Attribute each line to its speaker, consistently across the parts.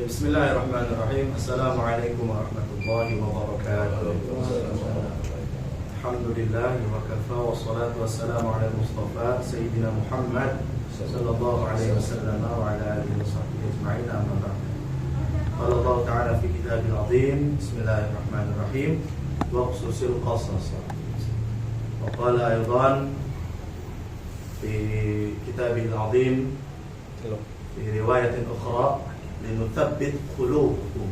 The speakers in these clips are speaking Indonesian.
Speaker 1: Bismillahirrahmanirrahim. Assalamualaikum warahmatullahi wabarakatuh. Alhamdulillah wa kafa wa salatu wassalamu ala Mustafa Sayyidina Muhammad sallallahu alaihi wasallam wa ala alihi wa sahbihi ajma'in, amma ba'd. Qala Allah ta'ala fi kitabil azim. Bismillahirrahmanirrahim. Wa khususil qasas. Wa qala aydan fi kitabil azim fi riwayatin ukhra linuthabbit qulubukum.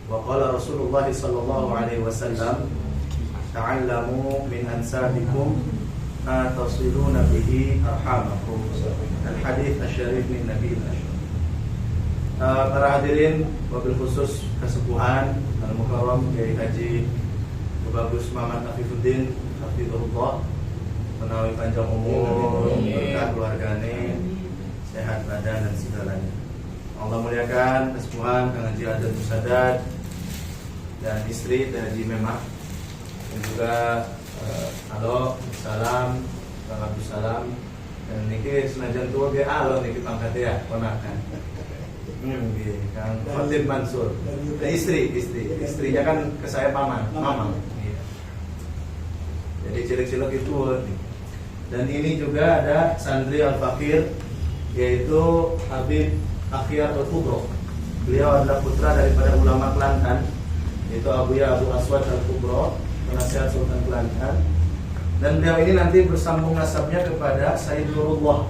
Speaker 1: Wa qala Rasulullah sallallahu alaihi wasallam ta'allamu min ansabikum ma tasiluna bihi arhamakum. Al-hadits asy-syarif min Nabi al-Ashraf. Para hadirin, wabil khusus kesepuhan Al-Mukarram Kiai Haji Bagus Muhammad Afifuddin hafizahullah, menawi panjang umur, berkah keluargane, sehat badan dan segalanya. Allah muliakan kesepuhan Kang Haji Adan Musadad dan istri dan Haji Memah, dan juga halo salam Kang Abdul Salam, dan niki senajan tua ge alo niki pangkat ya ponakan Kang Fatin Mansur, dan istrinya kan ke saya paman mama. Jadi cilik-cilik itu. Dan ini juga ada santri al-fakir, yaitu Habib Akhyar Al-Kubro. Beliau adalah putra daripada ulama Kelantan, yaitu Abuya Abu Aswad Al-Kubro, penasihat Sultan Kelantan. Dan beliau ini nanti bersambung nasabnya kepada Sayyid Nurullah.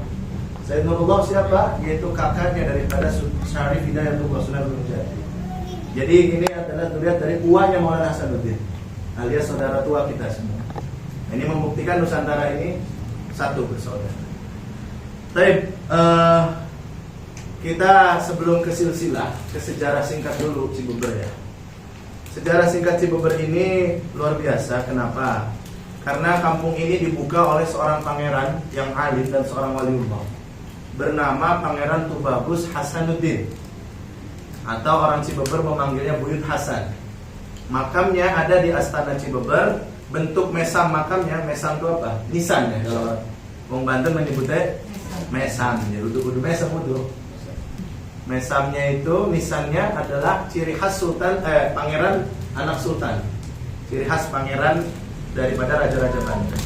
Speaker 1: Sayyid Nurullah siapa? Yaitu kakaknya daripada Syarif Hidayatullah Sunan Gunung Jati. Jadi ini adalah dilihat dari uanya Maulana Hasanuddin, alias saudara tua kita semua. Ini membuktikan Nusantara ini satu bersaudara. Baik, kita sebelum ke silsilah, ke sejarah singkat dulu Cibeber ya. Sejarah singkat Cibeber ini luar biasa. Kenapa? Karena kampung ini dibuka oleh seorang pangeran yang alim dan seorang waliullah, bernama Pangeran Tubagus Hasanuddin, atau orang Cibeber memanggilnya Buyut Hasan. Makamnya ada di Astana Cibeber. Bentuk mesam makamnya, mesam itu apa? Nisan ya, kalau Wong Banten menyebutnya mesam ya, udah mesam udah. Mesamnya itu, nisannya adalah ciri khas sultan, pangeran anak sultan, ciri khas pangeran daripada raja-raja Banten.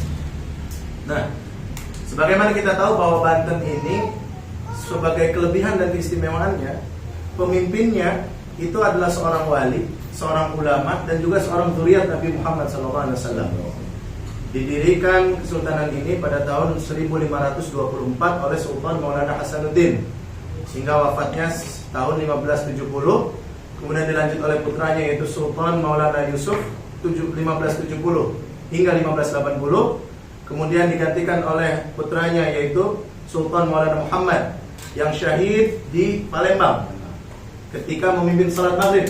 Speaker 1: Nah, sebagaimana kita tahu bahwa Banten ini sebagai kelebihan dan keistimewaannya, pemimpinnya itu adalah seorang wali, seorang ulama, dan juga seorang zuriat Nabi Muhammad SAW. Didirikan kesultanan ini pada tahun 1524 oleh Sultan Maulana Hasanuddin, hingga wafatnya tahun 1570. Kemudian dilanjut oleh putranya yaitu Sultan Maulana Yusuf 1570 hingga 1580. Kemudian digantikan oleh putranya yaitu Sultan Maulana Muhammad yang syahid di Palembang ketika memimpin salat maghrib.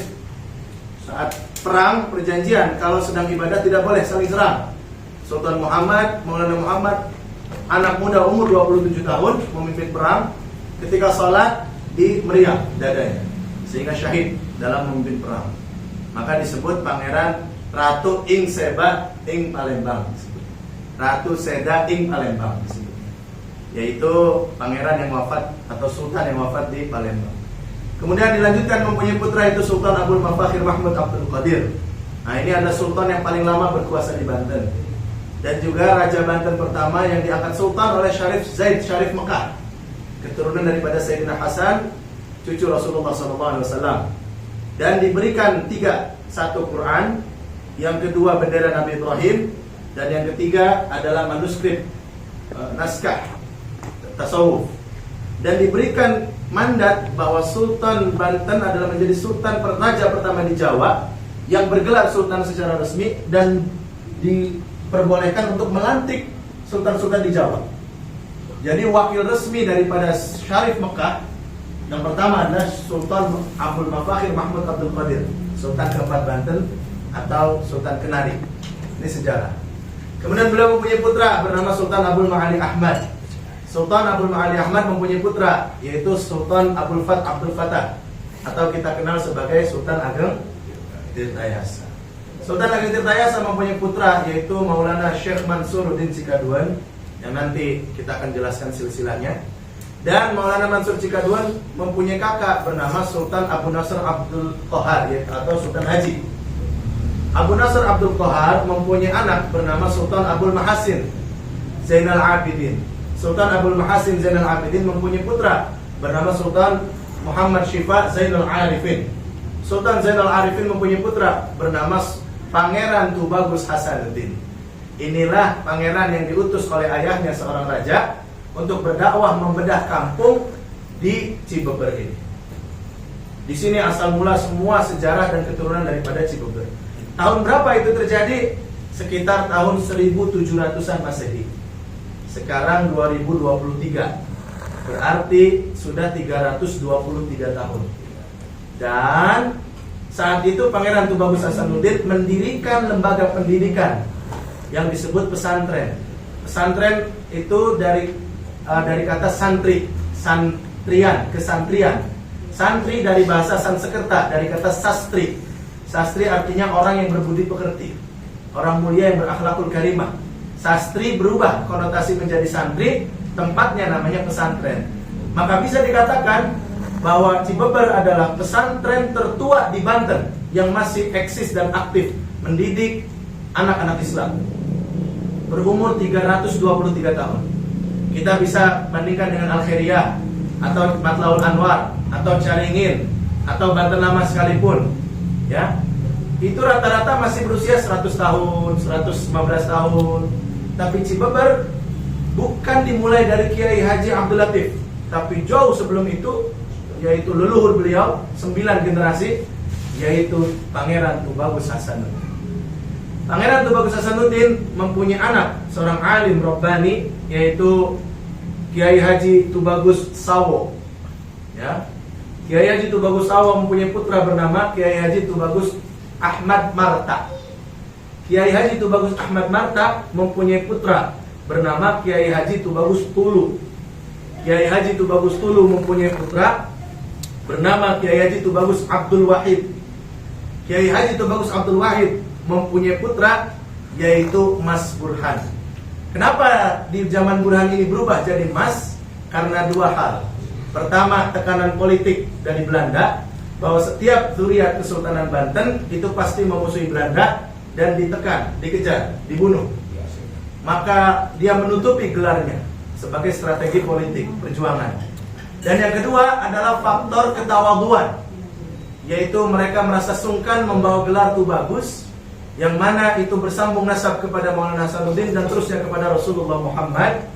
Speaker 1: Saat perang perjanjian, kalau sedang ibadah tidak boleh saling serang. Sultan Muhammad, Maulana Muhammad, anak muda umur 27 tahun, memimpin perang. Ketika salat di meriam dadanya, sehingga syahid dalam memimpin perang. Maka disebut Pangeran Ratu Ing Seba Ing Palembang. Ratu Seda Ing Palembang disebut. Yaitu pangeran yang wafat atau sultan yang wafat di Palembang. Kemudian dilanjutkan mempunyai putra itu Sultan Abdul Mafakhir Mahmud Abdul Qadir. Nah, ini adalah sultan yang paling lama berkuasa di Banten, dan juga raja Banten pertama yang diangkat sultan oleh Syarif Zaid Syarif Mekah, keturunan daripada Sayyidina Hasan, cucu Rasulullah SAW. Dan diberikan tiga: satu Quran, yang kedua bendera Nabi Ibrahim, dan yang ketiga adalah manuskrip naskah tasawuf. Dan diberikan mandat bahwa Sultan Banten adalah menjadi sultan raja pertama di Jawa yang bergelar sultan secara resmi, dan diperbolehkan untuk melantik sultan-sultan di Jawa. Jadi wakil resmi daripada Syarif Mekah yang pertama adalah Sultan Abdul Mafakhir Mahmud Abdul Qadir, sultan keempat Banten atau Sultan Kenari. Ini sejarah. Kemudian beliau mempunyai putra bernama Sultan Abdul Ma'ali Ahmad. Sultan Abdul Ma'ali Ahmad mempunyai putra yaitu Sultan Abdul Fattah, atau kita kenal sebagai Sultan Ageng Tirtayasa. Sultan Ageng Tirtayasa mempunyai putra yaitu Maulana Syekh Mansuruddin Sikaduan, yang nanti kita akan jelaskan silsilahnya. Dan Maulana Mansur Cikadun mempunyai kakak bernama Sultan Abu Nasr Abdul Qahar, atau Sultan Haji. Abu Nasr Abdul Qahar mempunyai anak bernama Sultan Abdul Mahasin Zainal Abidin. Sultan Abdul Mahasin Zainal Abidin mempunyai putra bernama Sultan Muhammad Syifa Zainal Arifin. Sultan Zainal Arifin mempunyai putra bernama Pangeran Tubagus Hasanuddin. Inilah pangeran yang diutus oleh ayahnya seorang raja untuk berdakwah membedah kampung di Cibeber ini. Di sini asal mula semua sejarah dan keturunan daripada Cibeber. Tahun berapa itu terjadi? Sekitar tahun 1700-an Masehi. Sekarang 2023. Berarti sudah 323 tahun. Dan saat itu Pangeran Tubagus Hasanuddin mendirikan lembaga pendidikan yang disebut pesantren. Pesantren itu dari kata santri, santrian, kesantrian. Santri dari bahasa Sanskerta, dari kata sastri. Sastri artinya orang yang berbudi pekerti, orang mulia yang berakhlakul karimah. Sastri berubah konotasi menjadi santri, tempatnya namanya pesantren. Maka bisa dikatakan bahwa Cibeber adalah pesantren tertua di Banten yang masih eksis dan aktif mendidik anak-anak Islam. Berumur 323 tahun. Kita bisa bandingkan dengan Al-Khairiyah atau Matlaul Anwar atau Caringin atau Banten Lama sekalipun, ya. Itu rata-rata masih berusia 100 tahun, 115 tahun. Tapi Cibeber bukan dimulai dari Kiai Haji Abdul Latif, tapi jauh sebelum itu, yaitu leluhur beliau 9 generasi, yaitu Pangeran Tubagus Hasanuddin. Pangeran Tubagus Hasanuddin mempunyai anak, seorang alim Rabbani, yaitu Kiai Haji Tubagus Sawo. Ya. Kiai Haji Tubagus Sawo mempunyai putra bernama Kiai Haji Tubagus Ahmad Marta. Kiai Haji Tubagus Ahmad Marta mempunyai putra bernama Kiai Haji Tubagus Tulu. Kiai Haji Tubagus Tulu mempunyai putra bernama Kiai Haji Tubagus Abdul Wahid. Kiai Haji Tubagus Abdul Wahid mempunyai putra yaitu Mas Burhan. Kenapa di zaman Burhan ini berubah jadi Mas? Karena dua hal. Pertama, tekanan politik dari Belanda, bahwa setiap zuriat Kesultanan Banten itu pasti memusuhi Belanda dan ditekan, dikejar, dibunuh. Maka dia menutupi gelarnya sebagai strategi politik perjuangan. Dan yang kedua adalah faktor ketawaduan, yaitu mereka merasa sungkan membawa gelar Tubagus, yang mana itu bersambung nasab kepada Maulana Hasanuddin dan terusnya kepada Rasulullah Muhammad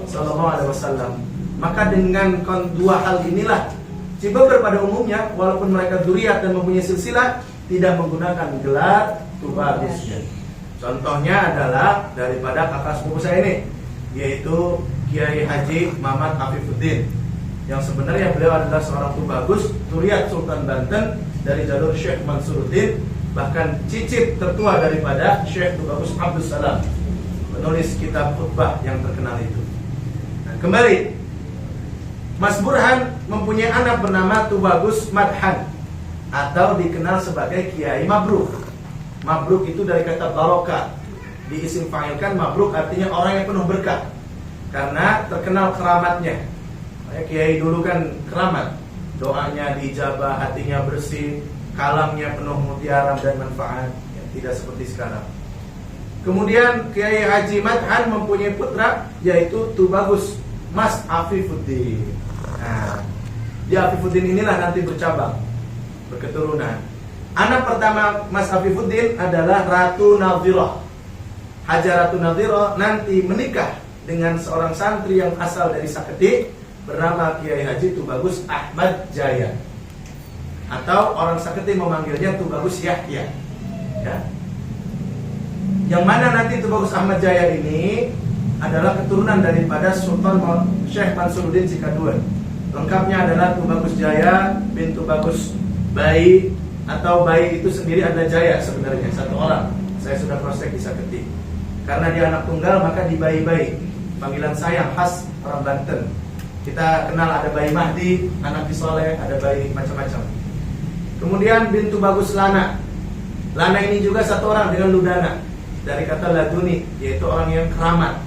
Speaker 1: SAW. Maka dengan dua hal inilah Cibeber pada umumnya, walaupun mereka dzurriyyah dan mempunyai silsilah, tidak menggunakan gelar Tubagusnya. Contohnya adalah daripada kakak sepupu saya ini, yaitu Kiai Haji Muhammad Afifuddin, yang sebenarnya beliau adalah seorang Tubagus, dzurriyyah Sultan Banten dari jalur Syekh Mansuruddin, bahkan cicit tertua daripada Syekh Tubagus Abdul Salam, penulis kitab khutbah yang terkenal itu. Nah, kembali, Mas Burhan mempunyai anak bernama Tubagus Madhan, atau dikenal sebagai Kiai Mabruk. Mabruk itu dari kata barokah, diisim fa'ilkan. Mabruk artinya orang yang penuh berkah, karena terkenal keramatnya. Kiai dulu kan keramat, doanya dijabah, hatinya bersih, kalamnya penuh mutiara dan manfaat, ya, tidak seperti sekarang. Kemudian Kiai Haji Madhan mempunyai putra yaitu Tubagus Mas Afifuddin. Nah, di Afifuddin inilah nanti bercabang, berketurunan. Anak pertama Mas Afifuddin adalah Ratu Nadhirah. Haja Ratu Nadhirah nanti menikah dengan seorang santri yang asal dari Saketi bernama Kiai Haji Tubagus Ahmad Jaya, atau orang Saketi memanggilnya Tubagus Yahya, ya. Yang mana nanti Tubagus Ahmad Jaya ini adalah keturunan daripada Sultan Syekh Mansuruddin Cikadun. Lengkapnya adalah Tubagus Jaya bin Tubagus Bayi, atau Bayi itu sendiri adalah Jaya sebenarnya, satu orang. Saya sudah cross check di Saketi. Karena dia anak tunggal maka di Bayi-Bayi, panggilan sayang khas orang Banten. Kita kenal ada Bayi Mahdi, anak Soleh, ada Bayi macam-macam. Kemudian bin Tubagus Lana. Lana ini juga satu orang dengan Ludana, dari kata laduni, yaitu orang yang keramat.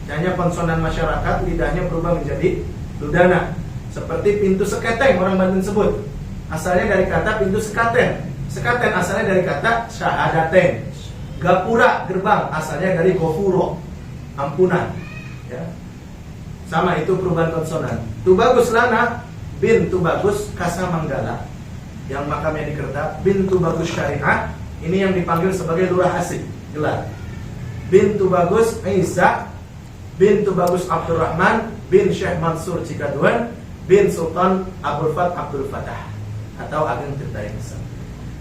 Speaker 1: Hanya konsonan masyarakat, lidahnya berubah menjadi Ludana. Seperti pintu seketeng, orang Banten sebut. Asalnya dari kata pintu sekaten. Sekaten asalnya dari kata syahadaten. Gapura, gerbang, asalnya dari gofuro, ampunan. Ya. Sama, itu perubahan konsonan. Tubagus Lana bin Tubagus Kasamanggala, yang makamnya di Kerta. Bin Tubagus Syariah, ini yang dipanggil sebagai lurah asik, gelar. Bin Tubagus Isa bin Tubagus Abdurrahman bin Syekh Mansur Cikaduan bin Sultan Abdul Fatah atau Ageng Tirta yang Besar.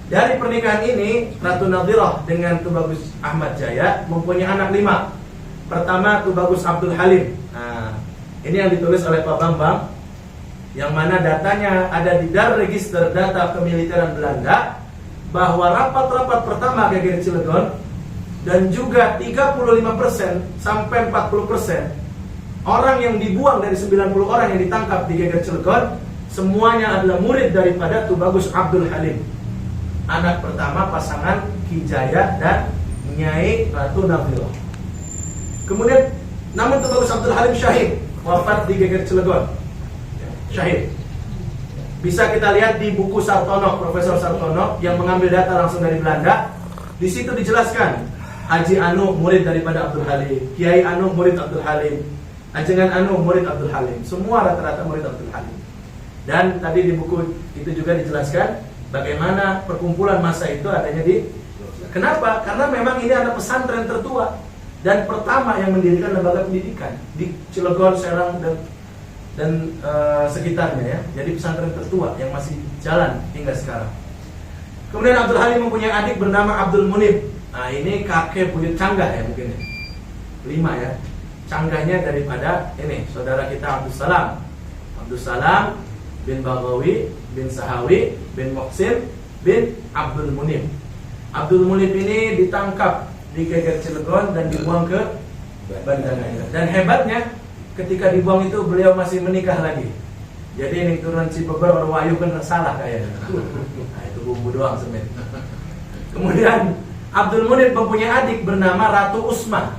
Speaker 1: Dari pernikahan ini, Ratu Nadhirah dengan Tubagus Ahmad Jaya mempunyai anak 5. Pertama, Tubagus Abdul Halim. Nah, ini yang ditulis oleh Pak Bambang, yang mana datanya ada di Dar Register Data Kemiliteran Belanda, bahwa rapat-rapat pertama GGR Cilegon dan juga 35% sampai 40% orang yang dibuang dari 90 orang yang ditangkap di GGR Cilegon, semuanya adalah murid daripada Tubagus Abdul Halim, anak pertama pasangan Ki Jaya dan Nyai Ratu Nadhirah. Kemudian, namun Tubagus Abdul Halim syahid, wafat di GGR Cilegon. Syahid. Bisa kita lihat di buku Sartono, Profesor Sartono yang mengambil data langsung dari Belanda. Di situ dijelaskan Haji Anu murid daripada Abdul Halim, Kiai Anu murid Abdul Halim, Ajengan Anu murid Abdul Halim, semua rata-rata murid Abdul Halim. Dan tadi di buku itu juga dijelaskan bagaimana perkumpulan massa itu adanya di. Kenapa? Karena memang ini adalah pesantren tertua dan pertama yang mendirikan lembaga pendidikan di Cilegon, Serang dan sekitarnya ya. Jadi pesantren tertua yang masih jalan hingga sekarang. Kemudian Abdul Halim mempunyai adik bernama Abdul Munib. Nah, ini kakek buyut Canggah ya mungkin ya. 5 ya. Canggahnya daripada ini saudara kita Abdul Salam. Abdul Salam bin Bagawi bin Sahawi bin Muhsin bin Abdul Munib. Abdul Munib ini ditangkap di GGR Cilegon dan dibuang ke Banda Neira. Dan hebatnya ketika dibuang itu beliau masih menikah lagi. Jadi ini turun Cibeber orang Wahyu kan salah kayaknya. Nah, itu bumbu doang semen. Kemudian Abdul Munib mempunyai adik bernama Ratu Usma.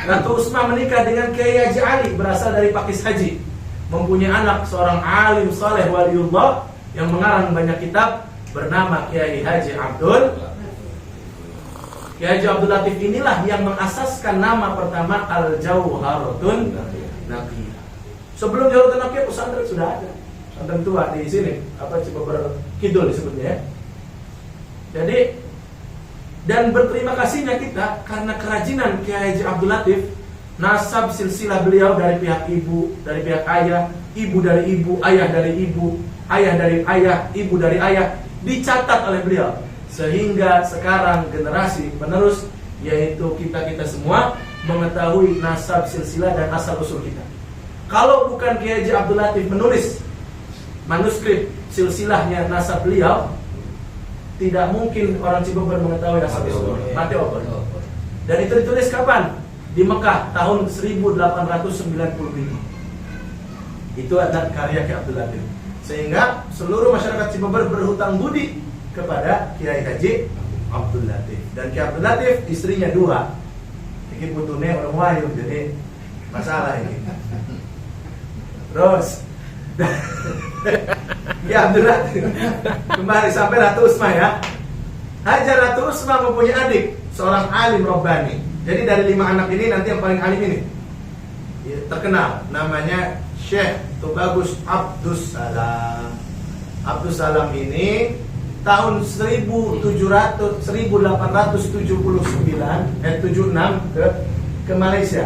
Speaker 1: Ratu Usma menikah dengan Kiai Haji Ali, berasal dari Pakis Haji. Mempunyai anak seorang alim saleh waliullah yang mengarang banyak kitab bernama Kiai Haji Abdul. Kiai Haji Abdul Latif inilah yang mengasaskan nama pertama Al-Jauharatun Naqiyah. Sebelum Jauharatun Naqiyah pesantren sudah ada. Pesantren tua di sini, Cibeber Kidul disebutnya ya. Jadi dan berterima kasihnya kita karena kerajinan Kiai Haji Abdul Latif, nasab silsilah beliau dari pihak ibu, dari pihak ayah, ibu dari ibu, ayah dari ibu, ayah dari ayah, ibu dari ayah dicatat oleh beliau. Sehingga sekarang generasi penerus, yaitu kita semua mengetahui nasab silsilah dan asal usul kita. Kalau bukan Kiai Haji Abdul Latif menulis manuskrip silsilahnya nasab beliau, tidak mungkin orang Cibeber mengetahui asal usul. Mati opor. Dan itu ditulis kapan? Di Mekah tahun 1895. Itu adalah karya Kiai Abdul Latif. Sehingga seluruh masyarakat Cibeber berhutang budi kepada Kiai Haji Abdul Latif. Dan Kiai Abdul Latif istrinya 2. Ini putune orang Wahyu, jadi masalah ini. Terus ya Abdul Latif kembali sampai Ratu Usma ya. Hajar Ratu Usma mempunyai adik seorang alim Rabbani. Jadi dari 5 anak ini nanti yang paling alim ini ya, terkenal namanya Syekh Tubagus Abdul Salam. Abdul Salam ini tahun 1879 76 ke Malaysia.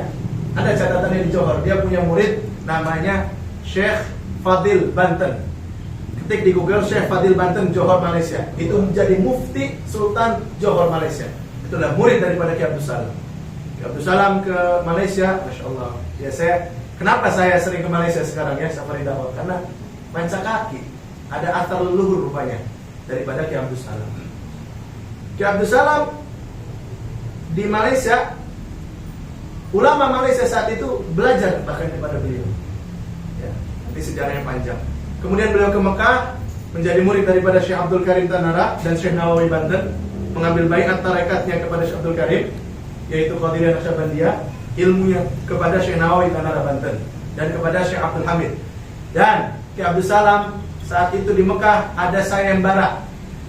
Speaker 1: Ada catatannya di Johor. Dia punya murid namanya Syekh Fadil Banten. Ketik di Google Syekh Fadil Banten Johor Malaysia. Itu menjadi mufti Sultan Johor Malaysia. Itulah murid daripada Kiai Abdul Salam. Kiai Abdul Salam ke Malaysia, Masya Allah. Ya kenapa saya sering ke Malaysia sekarang ya safari dakwah? Karena manca kaki. Ada atar leluhur rupanya daripada Kiai Abdul Salam. Kiai Abdul Salam di Malaysia, ulama Malaysia saat itu belajar bahkan kepada beliau. Nanti sejarahnya panjang. Kemudian beliau ke Mekah menjadi murid daripada Syekh Abdul Karim Tanara dan Syekh Nawawi Banten, mengambil baiat tarekatnya kepada Syekh Abdul Karim, yaitu Qadiriyah Naqsyabandiyah, ilmunya kepada Syekh Nawawi Tanara Banten. dan kepada Syekh Abdul Hamid. Dan Ki Abdul Salam saat itu di Mekah ada sayembara.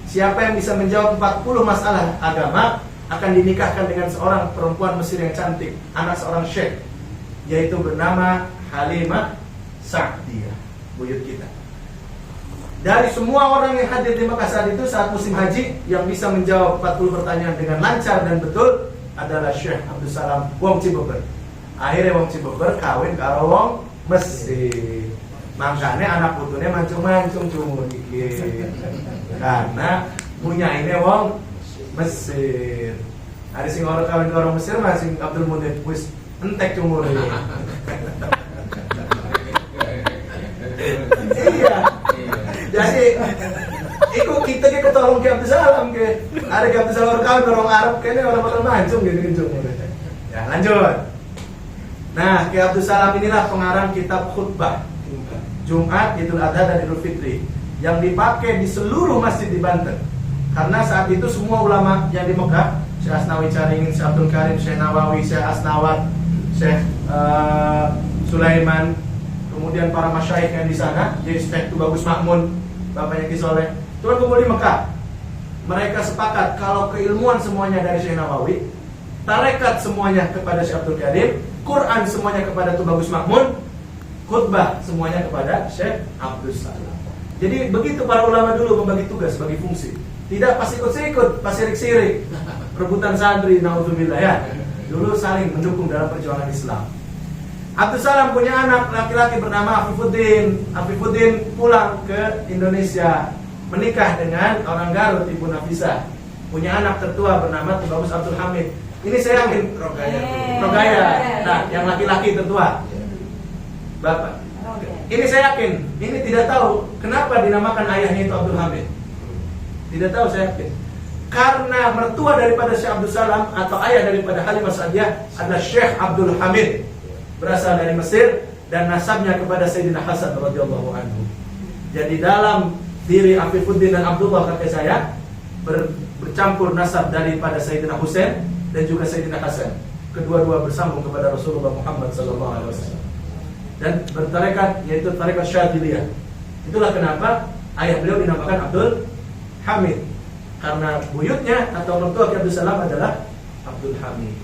Speaker 1: Siapa yang bisa menjawab 40 masalah agama akan dinikahkan dengan seorang perempuan Mesir yang cantik, anak seorang syekh, yaitu bernama Halimah Sa'diyah, buyut kita. Dari semua orang yang hadir di Mekah saat itu saat musim haji, yang bisa menjawab 40 pertanyaan dengan lancar dan betul adalah Syekh Abdul Salam wong Cibeber. Akhirnya wong Cibeber kawin karo wong Mesir. Makanya anak putune mancung-mancung cumur iki. Karena punya ini wong Mesir. Ada sing orang kawin karo orang Mesir, masing Abdul Munir wis entek cumur iki. Iya. Jadi iku kita ke ketolong Ki Abdul Salam ke. Ada Ki Abdul Salam kawin orang Arab kayaknya orang bakal mancung gitu cumur. Ya, lanjut. Nah, Ki Abdul Salam inilah pengarang kitab khutbah Jumat, Idul Adha dan Idul Fitri yang dipakai di seluruh masjid di Banten. Karena saat itu semua ulama yang di Mekah, Syekh Asnawi Caringin, Syekh Abdul Karim, Syekh Nawawi, Syekh Asnawat, Syekh Sulaiman, kemudian para masyayikh yang di sana, jadi Syekh Tubagus Makmun, bapaknya Ki Soleh, itu kan kumpul di Mekah. Mereka sepakat kalau keilmuan semuanya dari Syekh Nawawi, tarekat semuanya kepada Syekh Abdul Karim, Quran semuanya kepada Tubagus Makmun, khutbah semuanya kepada Syekh Abdul Salam. Jadi begitu para ulama dulu membagi tugas, bagi fungsi. Tidak pas ikut-ikut, pas sirik-sirik, rebutan santri, naudzubillah ya. Dulu saling mendukung dalam perjuangan Islam. Abdul Salam punya anak laki-laki bernama Afifuddin. Afifuddin pulang ke Indonesia, menikah dengan orang Garut, Ibu Nafisah. Punya anak tertua bernama Tubagus Abdul Hamid. Ini saya yakin Rogaya. Nah, yang laki-laki tertua Bapak. Ini saya yakin, ini tidak tahu kenapa dinamakan ayahnya itu Abdul Hamid. Tidak tahu saya yakin. Karena mertua daripada Syekh Abdul Salam atau ayah daripada Halimah Sa'diyah adalah Syekh Abdul Hamid, berasal dari Mesir dan nasabnya kepada Sayyidina Hasan radhiyallahu anhu. Jadi dalam diri Afifuddin dan Abdullah kata saya bercampur nasab daripada Sayyidina Husain dan juga Sayyidina Hasan. Kedua-dua bersambung kepada Rasulullah Muhammad sallallahu alaihi wasallam. Dan bertarekat yaitu tarekat Syadziliyah. Itulah kenapa ayah beliau dinamakan Abdul Hamid, karena buyutnya atau mertua Ki Abdul Salam adalah Abdul Hamid.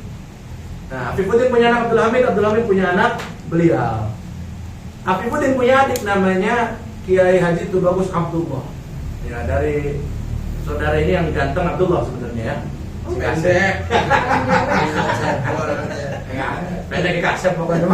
Speaker 1: Nah, Afifuddin punya anak Abdul Hamid punya anak beliau. Afifuddin punya adik namanya Kiai Haji Tubagus Abdullah. Ya, dari saudara ini yang ganteng Abdullah sebenarnya ya. Pendek. Pendek kasep pokoknya.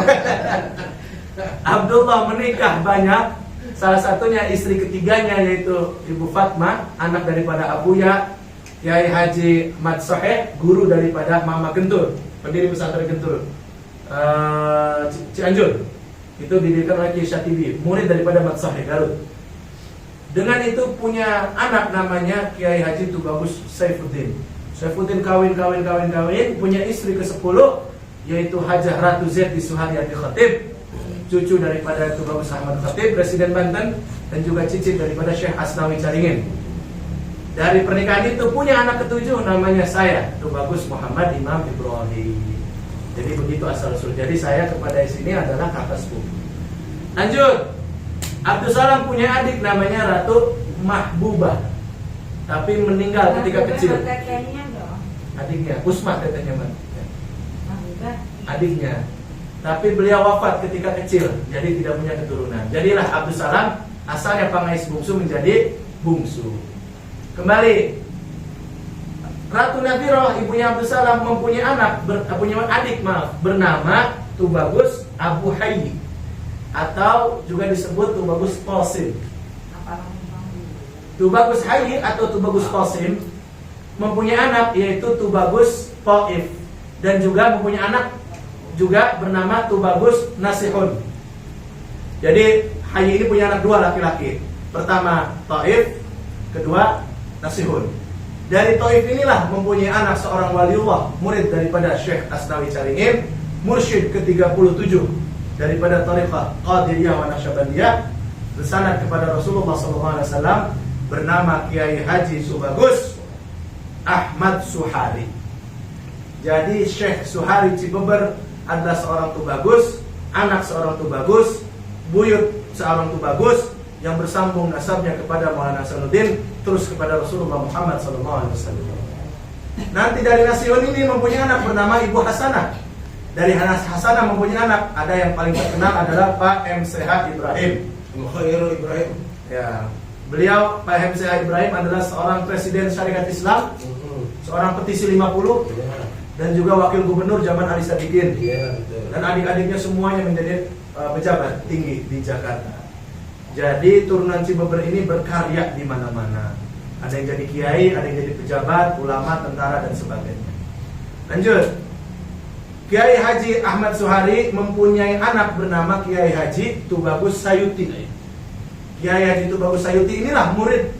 Speaker 1: Abdullah menikah banyak. Salah satunya istri ketiganya yaitu Ibu Fatmah, anak daripada Abuya Kiai Haji Mat Soheh, guru daripada Mama Gentur, pendiri pesantren Gentur Cianjur. Itu didirikan oleh Kiai Syatibi, murid daripada Mat Soheh Garut. Dengan itu punya anak namanya Kiai Haji Tubagus Saifuddin. Saifuddin kawin, punya istri ke-10 yaitu Hajah Ratu Zeti Suharyati Khatib, cucu daripada Tubagus Ahmad Khatib, Presiden Banten, dan juga cicit daripada Syekh Asnawi Caringin. Dari pernikahan itu punya anak ke-7 namanya saya, Tubagus Muhammad Imam Ibrahim. Jadi begitu asal-usul. Jadi saya kepada sini adalah kakak sepupu. Lanjut. Abdul Salam punya adik namanya Ratu Mahbubah, tapi meninggal ketika kecil. Adiknya, Usmah katanya man. Adiknya. Tapi beliau wafat ketika kecil, jadi tidak punya keturunan. Jadilah Abdul Salam asalnya pangais bungsu menjadi bungsu. Kembali, Ratu Nadhirah ibunya Abdul Salam mempunyai adik bernama Tubagus Abu Hayy, atau juga disebut Tubagus Qasim. Tubagus Hayy atau Tubagus Qasim mempunyai anak yaitu Tubagus Taif, dan juga mempunyai anak juga bernama Tubagus Nasihun. Jadi Hayy ini punya anak 2 laki-laki. Pertama Taif, kedua Nasihun. Dari Taif inilah mempunyai anak seorang waliullah, murid daripada Syekh Asnawi Caringin, mursyid ke-37 daripada Tariqah Qadiriyah wa Naqsyabandiyah, bersanad kepada Rasulullah SAW, bernama Kiai Haji Tubagus Ahmad Suhari. Jadi Syekh Suhari Cibeber adalah seorang Tubagus, anak seorang Tubagus, buyut seorang Tubagus yang bersambung nasabnya kepada Maulana Hasanuddin terus kepada Rasulullah Muhammad SAW. Nanti dari Nasiun ini mempunyai anak bernama Ibu Hasanah. Dari Hasanah mempunyai anak, ada yang paling terkenal adalah Pak MCH Ibrahim.
Speaker 2: Ibrahim.
Speaker 1: Ya, beliau Pak MCH Ibrahim adalah seorang presiden syarikat Islam, seorang petisi 50, dan juga wakil gubernur zaman Ali Sadikin. Dan adik-adiknya semuanya menjadi pejabat tinggi di Jakarta. Jadi turunan Cibeber ini berkarya di mana-mana. Ada yang jadi kiai, ada yang jadi pejabat, ulama, tentara, dan sebagainya. Lanjut. Kiai Haji Ahmad Suhari mempunyai anak bernama Kiai Haji Tubagus Sayuti. Kiai Haji Tubagus Sayuti inilah murid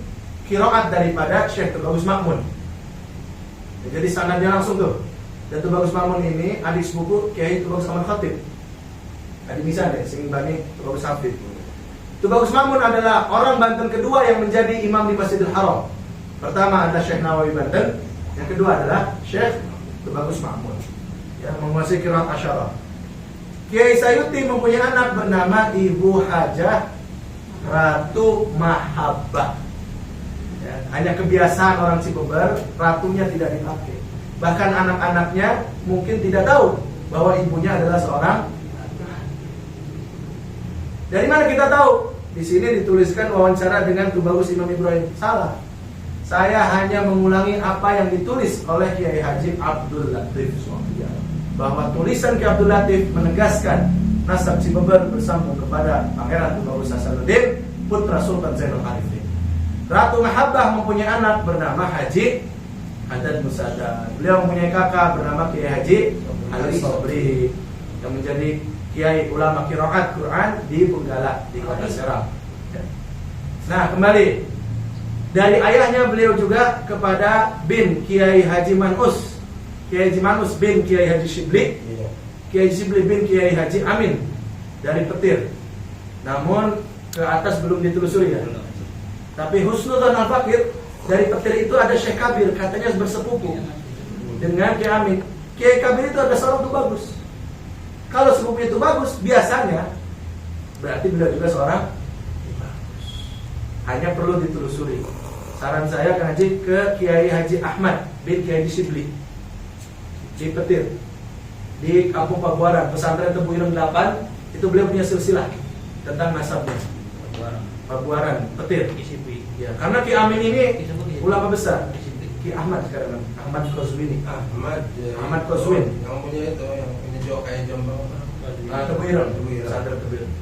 Speaker 1: qiraat daripada Syekh Tubagus Makmun. Ya, jadi sanadnya langsung tuh. Dan Tubagus Makmun ini adik sepupu Kiai Tubagus Ahmad Khatib. Adik misal deh, sing bani Tubagus Hafid. Tubagus Makmun adalah orang Banten kedua yang menjadi imam di Masjidil Haram. Pertama adalah Syekh Nawawi Banten, yang kedua adalah Syekh Tubagus Makmun yang menguasai qiraat asyarah. Kiai Sayuti mempunyai anak bernama Ibu Hajah Ratu Mahabbah. Ya, hanya kebiasaan orang Cibeber, ratunya tidak dipakai. Bahkan anak-anaknya mungkin tidak tahu bahwa ibunya adalah seorang. Dari mana kita tahu? Di sini dituliskan wawancara dengan Tubagus Imam Ibrahim. Salah. Saya hanya mengulangi apa yang ditulis oleh Kiai Haji Abdul Latif. Bahwa tulisan Kiai Abdul Latif menegaskan nasab Cibeber bersambung kepada Pangeran Tubagus Hasanuddin, putra Sultan Zainul Arifin. Ratu Mahabbah mempunyai anak bernama Haji Haddad Musadar. Beliau mempunyai kakak bernama Kiai Haji Ali Sobri yang menjadi kiai ulama qiraat Quran di Benggala di Kota Serang. Nah, kembali dari ayahnya beliau juga kepada bin Kiai Haji Manus. Kiai Haji Manus bin Kiai Haji Shibli. Kiai Haji Shibli bin Kiai Haji Amin dari Petir. Namun ke atas belum ditelusuri ya. Tapi Husnudzon Al-Fakir dari Petir itu ada Syekh Kabir, katanya bersepupu dengan Kiai Amin. Kiai Kabir itu ada seorang Tubagus. Kalau sepupunya itu bagus, biasanya berarti beliau juga seorang bagus. Hanya perlu ditelusuri. Saran saya ngaji ke Kiai Haji Ahmad bin Kiai Haji Shibli di Petir, di Kampung Pabuaran, pesantren Tebu Ireng 8. Itu beliau punya silsilah tentang nasabnya. Pabuaran, Petir. Ya, karena Ki Amin ini ulama besar. Ki Ahmad sekarang, Ahmad Qazwini. Ahmad Qazwin.
Speaker 2: Yang punya itu, yang punya Jawa kayak Jombang.
Speaker 1: Tebu Ireng, pesantren Tebu Ireng.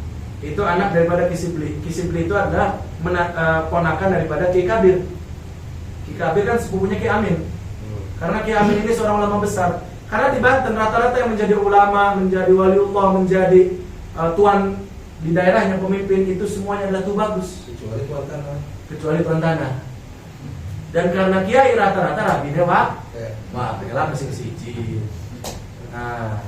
Speaker 1: Itu anak daripada Ki Shibli. Ki Shibli itu adalah ponakan daripada Ki Kabir. Ki Kabir kan sepupunya Ki Amin. Karena Ki Amin ini seorang ulama besar. Karena di Banten rata-rata yang menjadi ulama, menjadi waliullah, menjadi tuan di daerahnya, pemimpin itu semuanya adalah Tubagus. Kecuali tuan tanah. Dan karena kiai rata-rata rabi dewa, wah pengelam masih siji. Nah,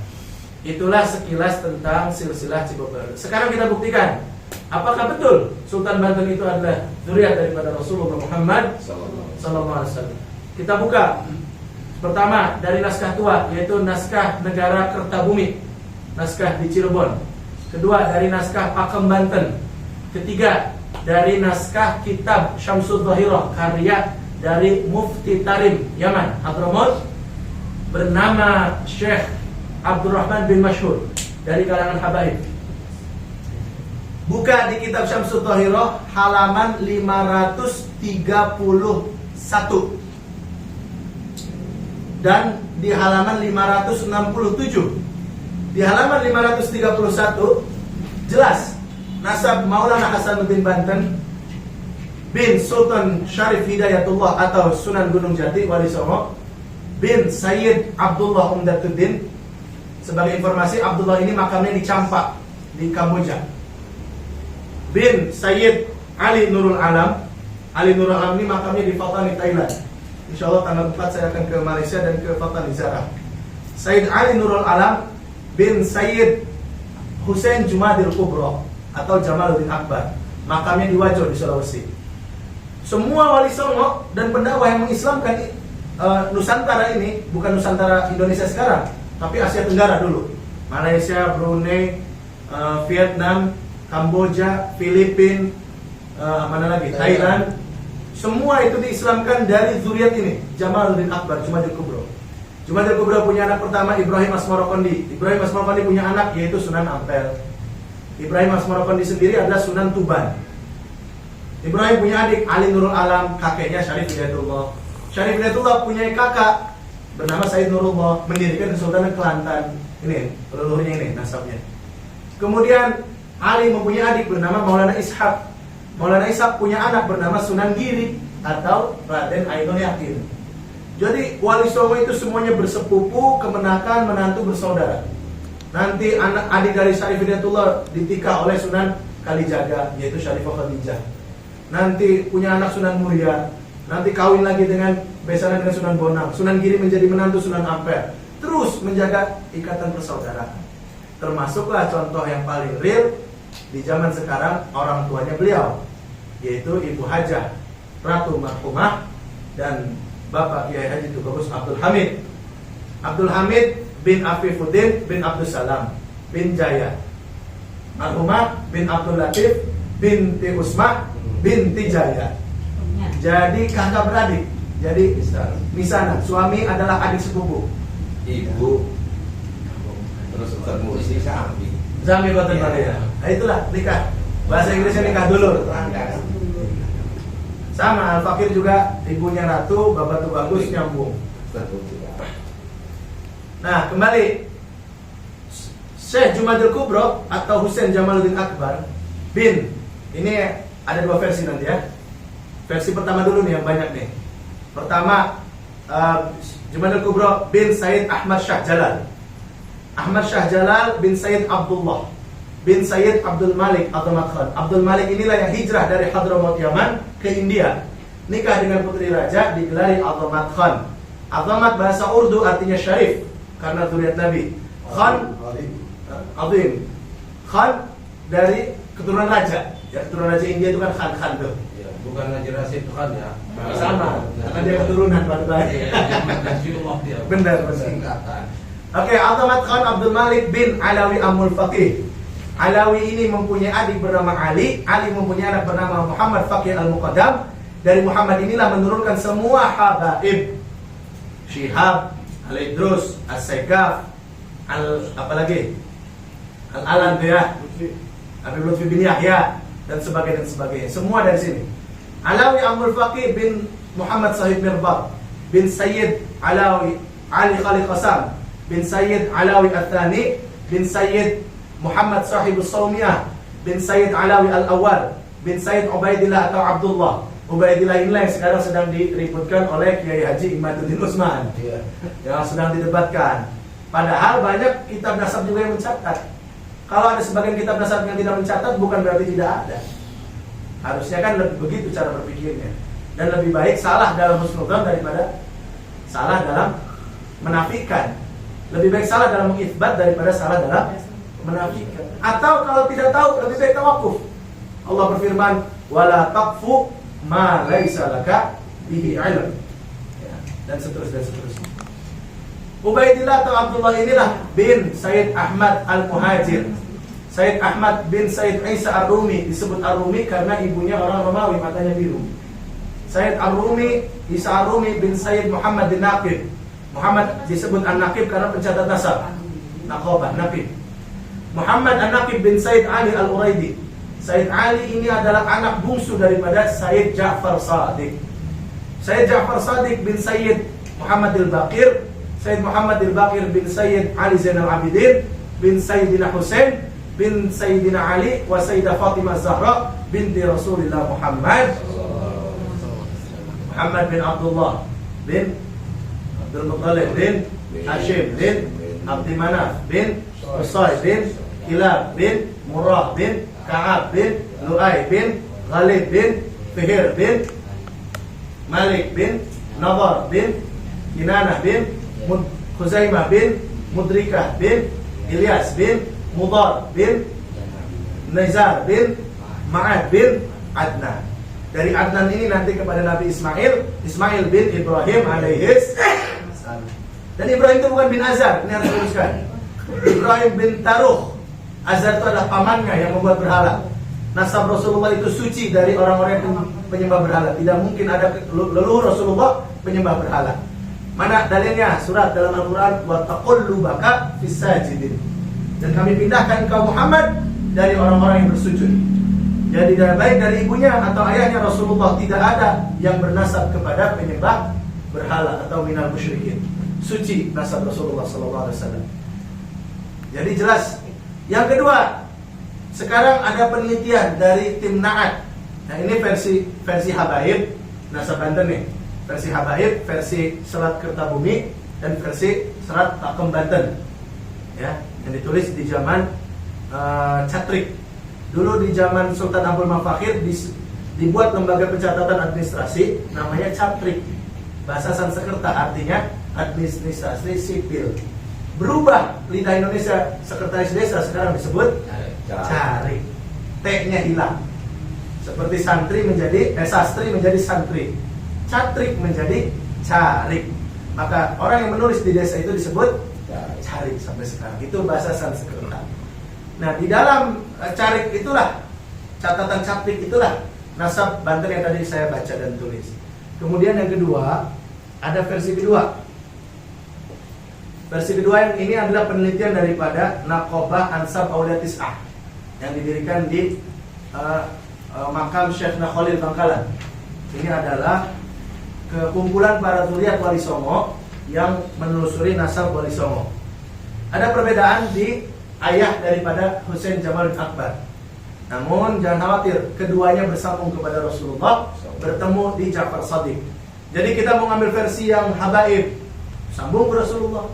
Speaker 1: itulah sekilas tentang silsilah Cibeber. Sekarang kita buktikan, apakah betul Sultan Banten itu adalah zuriat daripada Rasulullah Muhammad Sallallahu Alaihi Wasallam. Kita buka. Pertama dari naskah tua, yaitu naskah Negara Kertabumi, naskah di Cirebon. Kedua dari naskah Pakem Banten. Ketiga dari naskah Kitab Syamsul Dhahirah, karya dari Mufti Tarim Yaman Hadramaut, bernama Syekh Abdurrahman bin Masyhur dari kalangan habaib. Buka di Kitab Syamsul Dhahirah halaman 531 dan di halaman 567. Di halaman 531 jelas nasab Maulana Hasanuddin Banten bin Sultan Syarif Hidayatullah atau Sunan Gunung Jati Wali Songo bin Sayyid Abdullah Umdatuddin. Sebagai informasi, Abdullah ini makamnya di Campak di Kamboja. Bin Sayyid Ali Nurul Alam. Ali Nurul Alam ini makamnya di Fatani, Thailand. Insya Allah tanggal 4 saya akan ke Malaysia dan ke Fatani Zarah. Sayyid Ali Nurul Alam bin Sayyid Hussein Jumadil Kubro atau Jamaluddin Akbar, makamnya di Wajo di Sulawesi. Semua wali songo dan pendakwah yang mengislamkan Nusantara ini, bukan Nusantara Indonesia sekarang, tapi Asia Tenggara dulu, Malaysia, Brunei, Vietnam, Kamboja, Filipina, mana lagi? Thailand. Semua itu diislamkan dari zuriat ini, Jamaluddin Akbar, Jumadil Kubro. Jumadil Kubro punya anak pertama Ibrahim Asmarokondi. Ibrahim Asmarokondi punya anak yaitu Sunan Ampel. Ibrahim Asmarokondi sendiri adalah Sunan Tuban. Ibrahim punya adik Ali Nurul Alam, kakeknya Syarif Hidayatullah. Syarif Hidayatullah punya kakak bernama Said Nurullah, mendirikan Kesultanan Kelantan. Ini leluhurnya ini nasabnya. Kemudian Ali mempunyai adik bernama Maulana Ishaq. Maulana Ishaq punya anak bernama Sunan Giri atau Raden Ainul Yakin. Jadi Wali Songo itu semuanya bersepupu, kemenakan, menantu, bersaudara. Nanti adik dari Syarif Hidayatullah ditikah oleh Sunan Kalijaga, yaitu Syarifah Khadijah. Nanti punya anak Sunan Muria. Nanti kawin lagi dengan besanan dengan Sunan Bonang. Sunan Giri menjadi menantu Sunan Ampel. Terus menjaga ikatan persaudaraan. Termasuklah contoh yang paling real di zaman sekarang orang tuanya beliau, yaitu Ibu Hajah Ratu Marhumah dan Bapak Kiai Haji Tubagus Abdul Hamid. Abdul Hamid bin Afifuddin bin Abdul Salam bin Jaya. Marhumah bin Abdul Latif binti Usmah binti Jaya. Jadi kakak beradik. Jadi misalnya suami adalah adik sepupu.
Speaker 3: Ibu terus Ustaz Mursi Sami.
Speaker 1: Zami Batin ya. Nah, itulah nikah. Bahasa Inggrisnya nikah dulur. Sama Al-Fakir juga ibunya Ratu, Bapak tuh bagus nyambung. Nah, kembali Syekh Jumadil Kubro atau Husain Jamaluddin Akbar bin, ini ada dua versi nanti ya. Versi pertama dulu nih yang banyak nih. Pertama Jumadil Kubro bin Said Ahmad Shah Jalal. Ahmad Shah Jalal bin Said Abdullah bin Said Abdul Malik Abdul Khan. Abdul Malik inilah yang hijrah dari Hadramaut Yaman ke India. Nikah dengan putri raja digelari Abdul Khan. Abdul bahasa Urdu artinya syarif karena zuriat Nabi. Khan Azim. Khan dari keturunan raja. Ya, keturunan raja India itu kan Khan tuh.
Speaker 2: Bukan Haji Rasid Khan ya.
Speaker 1: Sama, karena dia keturunan pada benar.
Speaker 2: Singkatan.
Speaker 1: Oke, Abdul Khan Abdul Malik bin Alawi Amul Faqih. Alawi ini mempunyai adik bernama Ali. Ali mempunyai anak bernama Muhammad Faqih Al-Muqaddam. Dari Muhammad inilah menurunkan semua habaib. Syihab, Al-Idrus, As-Segaf, apalagi Al-Alanbiyah, Habib Lutfi bin Yahya dan sebagainya. Semua dari sini. Alawi Amul Faqih bin Muhammad Sahib Mirbab bin Sayyid Alawi Ali Khalid Qasam bin Sayyid Alawi Al-Thani bin Sayyid Muhammad Sahibus Sawmiyah bin Sayyid Alawi Al-Awwal bin Sayyid Ubaidillah atau Abdullah. Ubaidillah inilah yang sekarang sedang diributkan oleh Kiai Haji Imaduddin Utsman, yang sedang didebatkan. Padahal banyak kitab nasab juga yang mencatat. Kalau ada sebagian kitab nasab yang tidak mencatat, bukan berarti tidak ada. Harusnya kan lebih begitu cara berpikirnya. Dan lebih baik salah dalam husnudzon daripada salah dalam menafikan. Lebih baik salah dalam mengitsbat daripada salah dalam menafikan. Atau kalau tidak tahu, lebih baik tawakuf. Allah berfirman, "Wala taqfu ma laisa laka bihi ilm." Ya, dan seterusnya. Ubaidillah atau Abdullah inilah bin Sayyid Ahmad Al-Muhajir. Sayyid Ahmad bin Sayyid Isa Ar-Rumi, disebut Ar-Rumi karena ibunya orang Romawi, matanya biru. Sayyid Ar-Rumi, Isa Ar-Rumi bin Sayyid Muhammad bin Naqib. Muhammad disebut An-Naqib karena pencatat nasab. Naqobah, Naqib. Muhammad An-Naqib bin Sayyid Ali Al-Uraidi. Sayyid Ali ini adalah anak bungsu daripada Sayyid Ja'far Shadiq. Sayyid Ja'far Shadiq bin Sayyid Muhammad Al-Baqir. Sayyid Muhammad Al-Baqir bin Sayyid Ali Zainal Abidin bin Sayyidina Husain bin Sayyidina Ali wa Sayyidah Fatimah Zahra binti Rasulullah Muhammad bin Abdullah bin Abdul Muttalib bin Hashim bin Abdi Manaf bin Qusay bin Kilab bin Murrah bin Ka'ab bin Lu'ay bin Ghalib bin Fihir bin Malik bin Nadar bin Kinanah bin Khuzaimah bin Mudrikah bin Ilyas bin Mudar bin Nizar bin Ma'ad bin Adnan. Dari Adnan ini nanti kepada Nabi Ismail bin Ibrahim alaihis. Dan Ibrahim itu bukan bin Azar, ini harus diluruskan. Ibrahim bin Taruh Azar itu adalah pamannya yang membuat berhala. Nasab Rasulullah itu suci dari orang-orang yang penyembah berhala. Tidak mungkin ada leluhur Rasulullah penyembah berhala. Mana dalilnya? Surat dalam Al-Quran, wa taqallubaka fis sajidin. Dan kami pindahkan kau Muhammad dari orang-orang yang bersujud. Jadi baik dari ibunya atau ayahnya Rasulullah tidak ada yang bernasab kepada penyembah berhala atau minal musyrikin. Suci nasab Rasulullah SAW. Jadi jelas. Yang kedua, sekarang ada penelitian dari tim Na'at. Nah ini versi Habaib, nasab Banten nih. Versi Habaib, versi Selat Kertabumi, dan versi Selat Takem Banten. Ya, yang ditulis di zaman Catrik. Dulu di zaman Sultan Abdul Mafakhir dibuat lembaga pencatatan administrasi namanya Catrik. Bahasa Sanskerta artinya administrasi sipil. Berubah lidah Indonesia, sekretaris desa sekarang disebut Carik. T-nya hilang. Seperti santri menjadi sastri menjadi santri. Catrik menjadi Carik. Maka orang yang menulis di desa itu disebut Carik sampai sekarang. Itu bahasa Sanskerta. Nah, di dalam Carik itulah, catatan Catrik itulah nasab Banten yang tadi saya baca dan tulis. Kemudian yang kedua, ada versi kedua. Versi kedua yang ini adalah penelitian daripada Naqobah Ansab Aulia Tis'ah yang didirikan di makam Syekh Nakholil Bangkalan. Ini adalah kekumpulan para zuriat Wali Songo yang menelusuri nasab Wali Songo. Ada perbedaan di ayah daripada Husain Jamaluddin Akbar. Namun jangan khawatir, keduanya bersambung kepada Rasulullah, bertemu di Ja'far Shadiq. Jadi kita mau ngambil versi yang Habaib, sambung ke Rasulullah.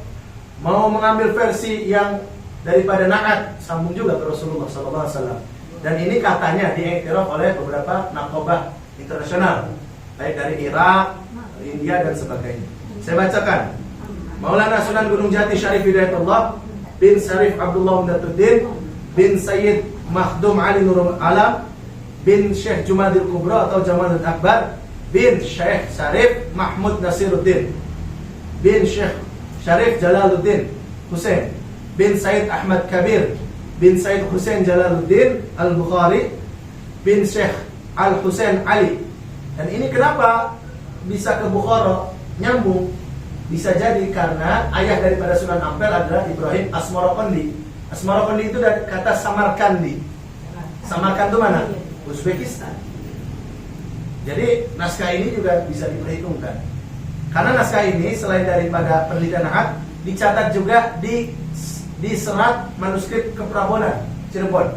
Speaker 1: Mau mengambil versi yang daripada Na'at, sambung juga ke Rasulullah SAW. Dan ini katanya diiktiraf oleh beberapa nakobah internasional, baik dari Irak, India dan sebagainya. Saya bacakan. Maulana Sunan Gunung Jati Syarif Hidayatullah bin Syarif Abdullah Umdatuddin bin Sayyid Makhdum Ali Nurul Alam bin Syekh Jumadil Kubra atau Jamaluddin Akbar bin Syekh Syarif Mahmud Nasiruddin bin Syekh Syarif Jalaluddin Hussein bin Said Ahmad Kabir bin Said Hussein Jalaluddin Al-Bukhari bin Syekh Al-Hussein Ali. Dan ini kenapa bisa ke Bukhara nyambung? Bisa jadi karena ayah daripada Sunan Ampel adalah Ibrahim Asmarokondi. Asmarokondi itu dari kata Samarkandi. Samarkand itu mana? Uzbekistan. Jadi naskah ini juga bisa diperhitungkan. Karena naskah ini selain daripada penelitian Na'at, dicatat juga di serat manuskrip Keprabonan Cirebon.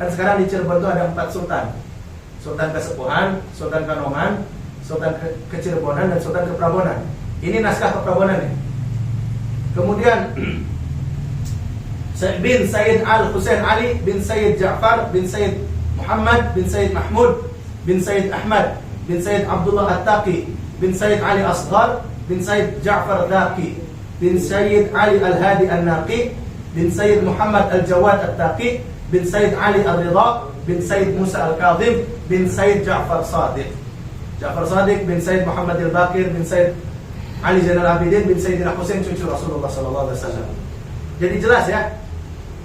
Speaker 1: Kan sekarang di Cirebon itu ada 4 sultan. Sultan Kesepuhan, Sultan Kanoman, Sultan Kecirebonan, dan Sultan Keprabonan. Ini naskah Keprabonan nih. Kemudian bin Sayyid Al-Husain Ali bin Sayyid Ja'far bin Sayyid Muhammad bin Sayyid Mahmud bin Sayyid Ahmad bin Sayyid Abdullah At-Taqi bin Sayyid Ali Asghar bin Sayyid Ja'far Daqi bin Sayyid Ali Al-Hadi Al-Naqi bin Sayyid Muhammad Al-Jawad At-Taqi bin Sayyid Ali Al-Ridha bin Sayyid Musa Al-Kadhim bin Sayyid Ja'far Shadiq bin Sayyid Muhammad Al-Baqir bin Sayyid Ali Zainal Abidin bin Sayyidina Husain cucu Rasulullah SAW. Jadi jelas ya,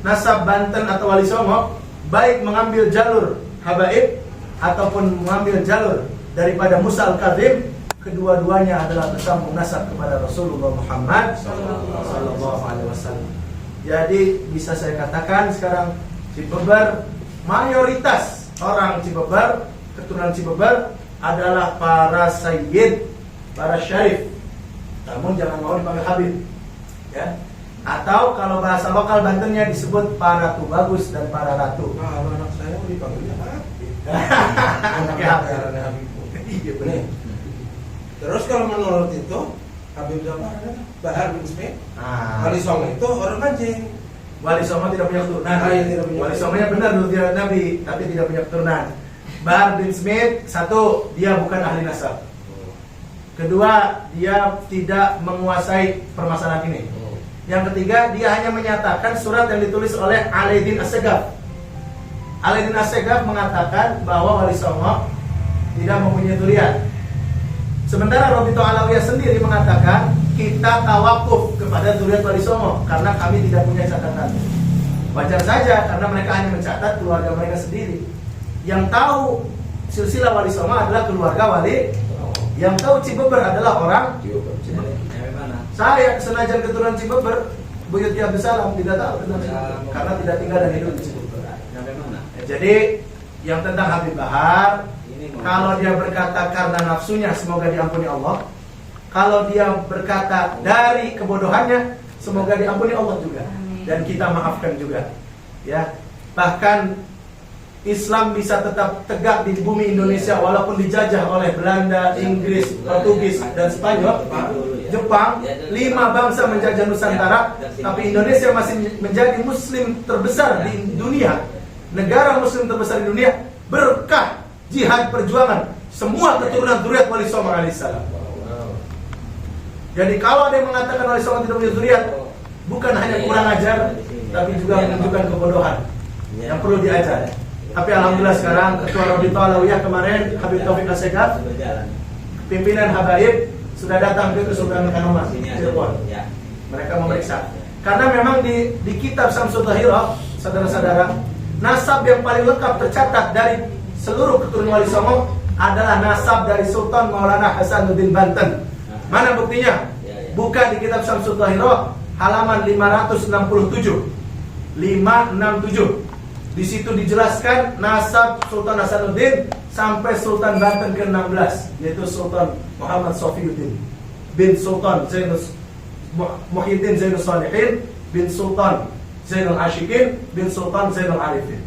Speaker 1: nasab Banten atau Wali Songo baik mengambil jalur Habaib ataupun mengambil jalur daripada Musa Al-Kadhim, kedua-duanya adalah bersambung nasab kepada Rasulullah Muhammad SAW. Jadi bisa saya katakan sekarang Cibeber, mayoritas orang Cibeber, keturunan Cibeber adalah para sayyid, para syarif. Namun jangan mau dipanggil Habib, ya. Atau kalau bahasa lokal Bantennya disebut para Ratu Bagus dan para Ratu.
Speaker 2: Nah, anak saya mau dipanggilnya Habib.
Speaker 1: Anaknya Habib.
Speaker 2: Iya benar. Terus kalau menurut itu Habib Ja'far adalah Bahar bin Smith. Wali Songo itu orang Mancing.
Speaker 1: Wali Songo tidak punya keturunan.
Speaker 2: Tidak punya.
Speaker 1: Wali Songonya benar dulu dia Nabi, tapi tidak punya keturunan. Bahar bin Smith, satu, dia bukan ahli nasab. Kedua, dia tidak menguasai permasalahan ini. Yang ketiga, dia hanya menyatakan surat yang ditulis oleh Alaeddin Assegaf. Alaeddin Assegaf mengatakan bahwa Wali Songo tidak mempunyai durian. Sementara Robito Alawiyah sendiri mengatakan kita tawakuf kepada durian Wali Songo karena kami tidak punya catatan. Wajar saja karena mereka hanya mencatat keluarga mereka sendiri. Yang tahu silsilah Wali Songo adalah keluarga Wali. Yang tahu Cibeber adalah orang. Saya senajan keturunan Cibeber, Buyut Abdul Salam tidak tahu tentang Cibeber karena tidak tinggal dan hidup di Cibeber. Jadi yang tentang Habib Bahar, kalau dia berkata karena nafsunya, semoga diampuni Allah. Kalau dia berkata dari kebodohannya, semoga diampuni Allah juga. Dan kita maafkan juga. Ya, bahkan Islam bisa tetap tegak di bumi Indonesia walaupun dijajah oleh Belanda, Inggris, Portugis, dan Spanyol, Jepang. 5 bangsa menjajah Nusantara, tapi Indonesia masih menjadi Muslim terbesar di dunia. Negara Muslim terbesar di dunia berkah jihad perjuangan semua keturunan zuriat Wali Songo alaihissalam. Jadi kalau ada yang mengatakan Wali Songo tidak punya zuriat, bukan hanya kurang ajar, tapi juga menunjukkan kebodohan yang perlu diajar. Tapi alhamdulillah sekarang Ketua Rabita Alawiyah kemarin Habib Taufik Assegaf, pimpinan Habaib sudah datang ke Kesultanan Kanoman Cirebon. Mereka memeriksa. Karena memang di kitab Samsul Tahirah, saudara-saudara, nasab yang paling lengkap tercatat dari seluruh keturunan Wali Songo adalah nasab dari Sultan Maulana Hasanuddin Banten. Mana buktinya? Buka di kitab Samsul Tahirah halaman 567. 567. Di situ dijelaskan nasab Sultan Hasanuddin sampai Sultan Banten ke-16, yaitu Sultan Muhammad Sofiuddin bin Sultan Muhyiddin Zainul Salihin bin Sultan Zainul Ashikin bin Sultan Zainul Arifin.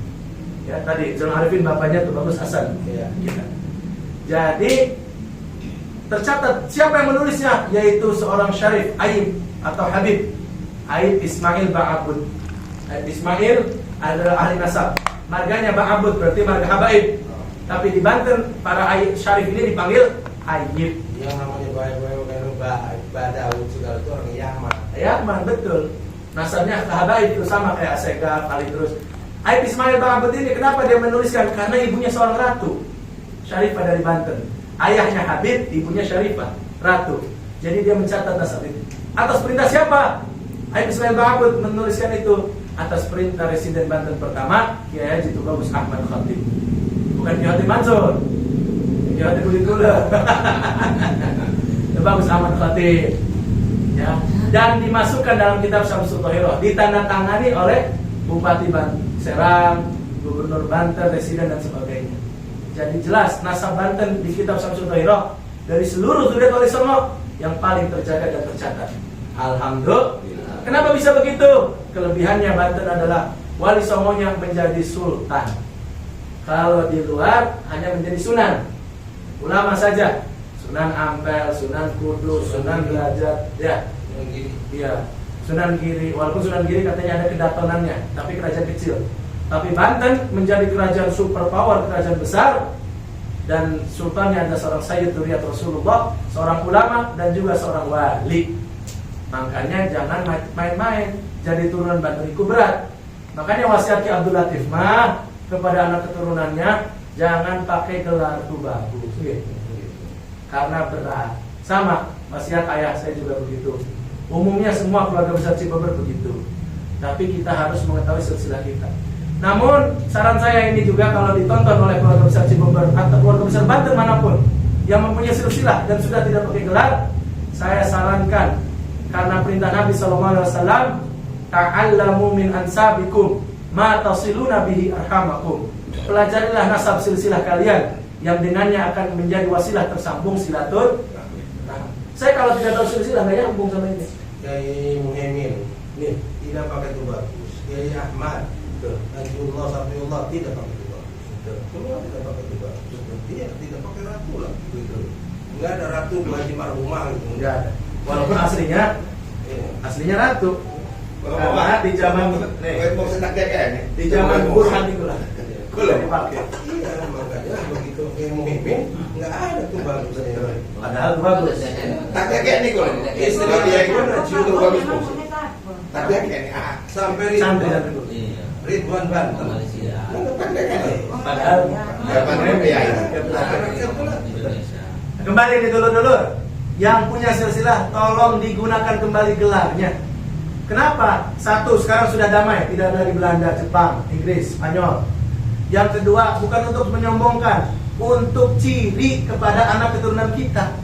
Speaker 1: Ya, tadi Zainul Arifin bapaknya tuh Bagus Hasan. Ya, gitu. Jadi tercatat siapa yang menulisnya, yaitu seorang Syarif Aib atau Habib Aib Ismail Ba'abud. Aib Ismail adalah ahli nasab. Marganya Ba'abud berarti marga Habaib. Tapi di Banten para Aib Syarif ini dipanggil Aib.
Speaker 2: Yang namanya Ba'daud segala itu orang Yaman.
Speaker 1: Yaman betul. Nasabnya ke Habaib itu sama kayak Asegaf, Ali terus. Aib Ismail Ba'abud ini kenapa dia menuliskan? Karena ibunya seorang ratu, Syarifah dari Banten. Ayahnya Habib, ibunya Syarifah, ratu. Jadi dia mencatat nasab itu. Atas perintah siapa? Aib Ismail Ba'abud menuliskan itu atas perintah Residen Banten pertama, Kiai Haji Tubagus Ahmad Khatib. Bukan Kiai Haji Mansur, Kiai Haji Gulitula. Tubagus Ahmad Khatib. Ya. Dan dimasukkan dalam kitab Samsul Tahirah, ditandatangani oleh Bupati Serang, Gubernur Banten, Residen dan sebagainya. Jadi jelas nasab Banten di kitab Samsul Tahirah dari seluruh zuriat Wali Songo yang paling terjaga dan tercatat. Alhamdulillah. Kenapa bisa begitu? Kelebihannya Banten adalah Wali Songonya menjadi sultan. Kalau di luar hanya menjadi sunan, ulama saja. Sunan Ampel, Sunan Kudus, Sunan Derajat, ya. Iya. Sunan Giri, walaupun Sunan Giri katanya ada kedatonannya, tapi kerajaan kecil. Tapi Banten menjadi kerajaan superpower, kerajaan besar, dan sultannya ada seorang Sayyid Duriyat Rasulullah, seorang ulama dan juga seorang wali. Makanya jangan main-main, jadi turunan Banten itu berat. Makanya wasiat Ki Abdul Latif mah kepada anak keturunannya jangan pakai gelar itu bagus, gitu. Karena berat. Sama wasiat ayah saya juga begitu. Umumnya semua keluarga besar Cibeber begitu. Tapi kita harus mengetahui silsilah kita. Namun saran saya ini juga kalau ditonton oleh keluarga besar Cibeber atau keluarga besar Banten manapun yang mempunyai silsilah dan sudah tidak pakai gelar, saya sarankan karena perintah Nabi SAW, ta'allamu min ansabikum ma tasiluna bihi arhamakum. Pelajarilah nasab silsilah kalian yang dengannya akan menjadi wasilah tersambung silaturahim. Saya kalau tidak tahu silsilah nggak nyambung sama ini.
Speaker 2: Kiai Muhaimin
Speaker 1: Nih,
Speaker 2: tidak pakai itu bagus. Kiai Ahmad, Najullah Safiullah tidak pakai itu bagus. Semua tidak pakai itu bagus. Dia tidak pakai ratu lah. Gitu. Enggak ada ratu di Haji Marhumah gitu.
Speaker 1: enggak ada. Walaupun aslinya ratu. Karena di zaman di zaman Burhan itulah. Tidak dipakai.
Speaker 2: Iya, makanya begitu Kiai Muhaimin nggak ada tuh bagus.
Speaker 1: Padahal bagus.
Speaker 3: Tak kayak nih kalau istri dia itu Najul bagus bos. Tapi kayak
Speaker 2: Sampai Ridwan Banten.
Speaker 1: Padahal kembali nih dulur-dulur yang punya silsilah, tolong digunakan kembali gelarnya. Kenapa? Satu, sekarang sudah damai, tidak ada lagi Belanda, Jepang, Inggris, Spanyol. Yang kedua, bukan untuk menyombongkan, untuk ciri kepada anak keturunan kita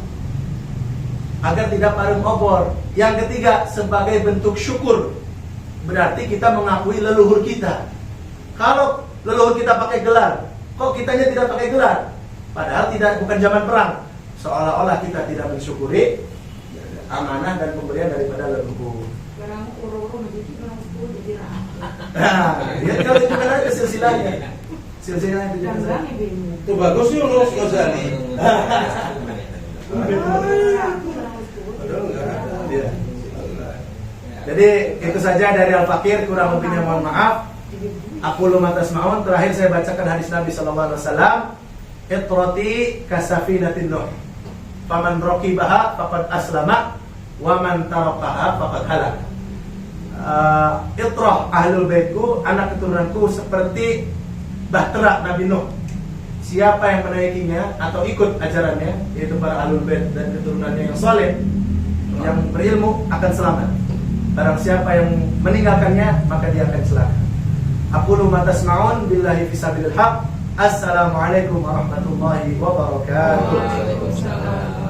Speaker 1: agar tidak parem obor. Yang ketiga, sebagai bentuk syukur. Berarti kita mengakui leluhur kita. Kalau leluhur kita pakai gelar, kok kitanya tidak pakai gelar? Padahal bukan zaman perang. Seolah-olah kita tidak mensyukuri amanah dan pemberian daripada leluhur. Nah, ya kalau itu kan ada silsilahnya. Silsilahnya itu jangan.
Speaker 2: Itu bagus Yunus Ghazali.
Speaker 1: Ya. Jadi itu saja dari Al-Fakir, kurang lebihnya mohon maaf. Aku lumat tasma'un. Terakhir saya bacakan hadis Nabi SAW. Itrati kasafinatin Nuh. Faman raqibaha faqad aslama wa man tarakaha faqad halak. Itrah ahlul baitku, anak keturunanku seperti bahtera Nabi Nuh. Siapa yang menaikinya atau ikut ajarannya, yaitu para ahlul bait dan keturunannya yang saleh, yang berilmu, akan selamat. Barang siapa yang meninggalkannya, maka dia akan celaka. Aqulu ma tasma'un billahi fisabilil haq. Assalamualaikum warahmatullahi wabarakatuh.
Speaker 3: Waalaikumsalam.